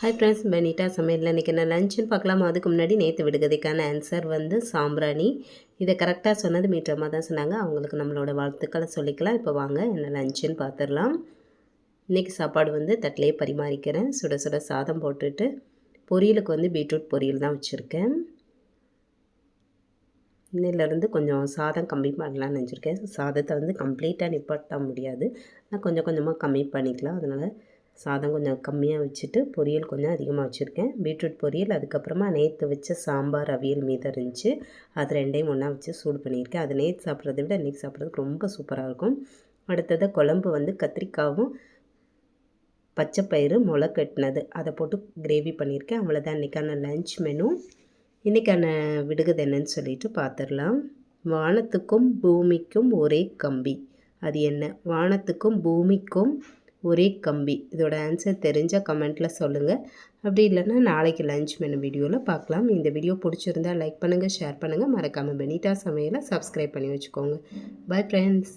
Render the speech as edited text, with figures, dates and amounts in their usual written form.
Hi friends, Benita சமையலில் இன்றைக்கி என்ன லஞ்சுன்னு பார்க்கலாமா? அதுக்கு முன்னாடி நேற்று விடுகதைக்கான ஆன்சர் வந்து சாம்பிராணி. இதை கரெக்டாக சொன்னது மீட்டமாக தான் சொன்னாங்க. அவங்களுக்கு நம்மளோட வாழ்த்துக்களை சொல்லிக்கலாம். இப்போ வாங்க என்ன லஞ்சுன்னு பார்த்துடலாம். இன்றைக்கி சாப்பாடு வந்து தட்டிலே பரிமாறிக்கிறேன். சுட சுட சாதம் போட்டுட்டு பொரியலுக்கு வந்து பீட்ரூட் பொரியல் தான் வச்சுருக்கேன். இன்னிலேருந்து கொஞ்சம் சாதம் கம்மி பண்ணலான்னு நினச்சிருக்கேன். சாதத்தை வந்து கம்ப்ளீட்டாக நிப்பாட்ட முடியாது, நான் கொஞ்சம் கொஞ்சமாக கம்மி பண்ணிக்கலாம். அதனால் சாதம் கொஞ்சம் கம்மியாக வச்சுட்டு பொரியல் கொஞ்சம் அதிகமாக வச்சுருக்கேன். பீட்ரூட் பொரியல், அதுக்கப்புறமா நேற்று வச்ச சாம்பார் அவியல் மீதம் இருந்துச்சு. அது ரெண்டையும் ஒன்றா வச்சு சூடு பண்ணியிருக்கேன். அது நேற்று சாப்பிட்றத விட இன்றைக்கி சாப்பிட்றதுக்கு ரொம்ப சூப்பராக இருக்கும். அடுத்தது குழம்பு வந்து கத்திரிக்காவும் பச்சைப்பயிறு முளை கட்டினது அதை போட்டு கிரேவி பண்ணியிருக்கேன். அவ்வளோதான் இன்றைக்கான லன்ச் மெனு. இன்றைக்கான விடுகதை என்னன்னு சொல்லிட்டு பார்த்துடலாம். வானத்துக்கும் பூமிக்கும் ஒரே கம்பி, அது என்ன? வானத்துக்கும் பூமிக்கும் ஒரே கம்பி. இதோட ஆன்சர் தெரிஞ்சால் கமெண்ட்டில் சொல்லுங்கள். அப்படி இல்லைன்னா நாளைக்கு லஞ்ச் மெனு வீடியோவில் பார்க்கலாம். இந்த வீடியோ பிடிச்சிருந்தால் லைக் பண்ணுங்கள், ஷேர் பண்ணுங்கள். மறக்காமல் பெனிட்டா சமையலை சப்ஸ்கிரைப் பண்ணி வச்சுக்கோங்க. Bye friends.